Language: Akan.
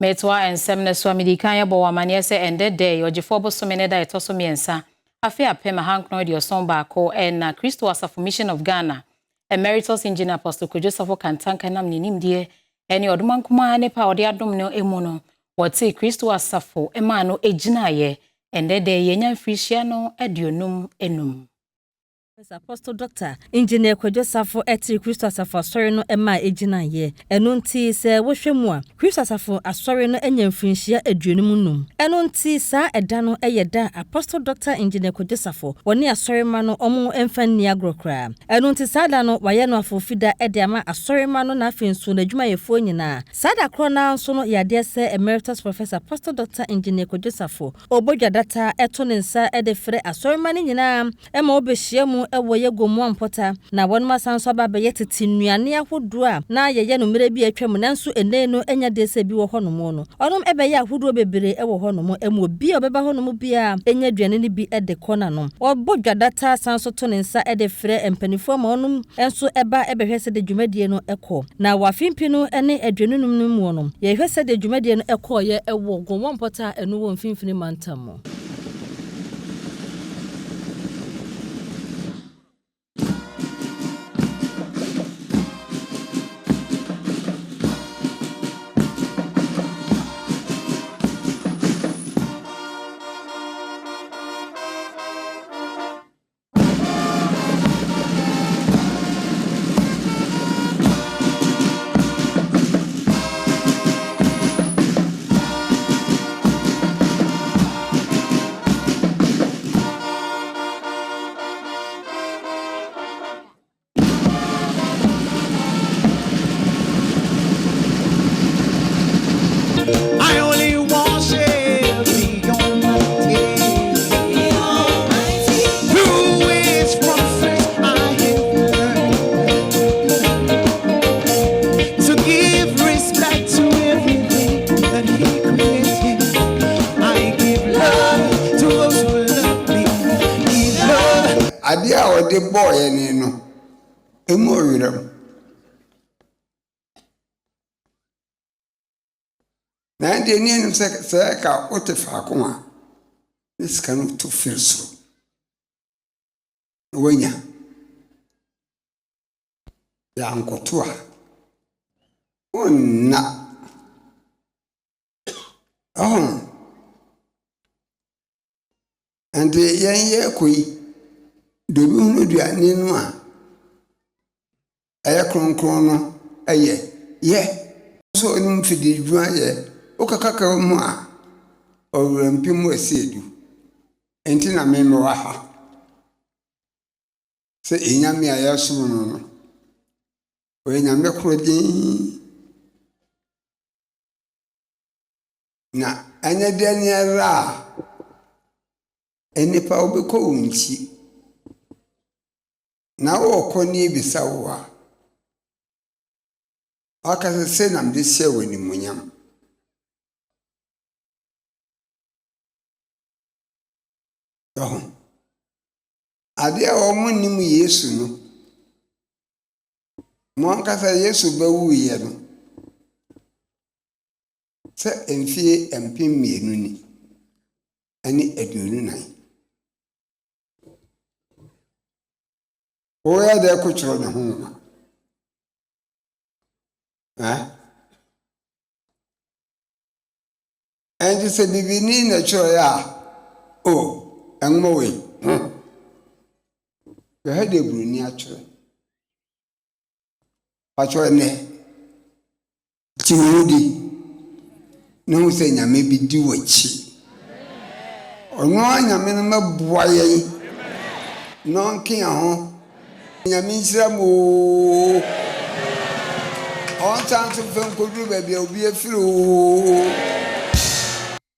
Metwa ensem na so amedikan ya bo wamane se ende day ogefo bosome ne da etoso miensa Afia pema hankno de osomba ko na Christo Asafo Mission of Ghana Emeritus Engineer Apostle Joseph Kantanka nam ninimdie eni odumankuma ne pa ode adom no emu no wote Christo Asafo ema no ejinaye ende day yenya frisia no aduonum enum Apostle Dr. Engineer Joseph eti Christo Asafo asori no ema ejina ye eno nti se wohwemu a Christo Asafo asori no enya mfinhia aduonum num eno nti sa eda no eyeda Apostle Dr. Engineer Joseph woni asori ma no omo emfa ni agrokra eno nti sa da no waye no afofida ede ama asori ma no na afensu na adwuma yefo nyina sa da kro na nso no yade se Emeritus Professor Apostle Dr. Engineer Joseph obodwa data eto ne nsa ede frɛ asori ma nyina ema obehia mu ewo ye gomu ampota na won masanso baba ye tete nnuane ahodo a na ye no mere bi atwam nanso ene no enya dese bi wo hono no onom ebe ye ahodo bebere ewo hono mo emu obi obeba hono mo bia enya aduane ni bi ede kona no obodwa data sanso to ne nsa ede frɛ empanifo ma onom enso eba ebehwese de dwumadie no ekɔ na wafimpi no ene aduanunum no mu no ye hwese de dwumadie no ekɔ ye ewo gomu ampota enu wo mfimfini mantam Adia o de boy ni no emu owiram na de ni enu se ka otefa ko a iska no to firso wonya ya nkoto a onna ande ye koi dobi hunu duane no a aya kronkron no aye ye so onim fidi dwuma ye okakaka mu a owrampi mu asiedu enti na me wa ha se enyame aya so no o enyame krodin na anya dani ara enipa obekọ unchi na okoni bisawa aka se nam de se wani munyam ade a omunnim Yesu no mo ankasa Yesu bawu ye no se emfie empim mienu ni ani aduonu nan oya de ko chiro ne ho and se bibini na chiro ya enmo we we had de bruni a chiro pa chiro ne timudi no se nyame bi di wachi ono anyame no maboa ye no nkin ho nyame nsira mo on chance fen koduru ba bia obi afiro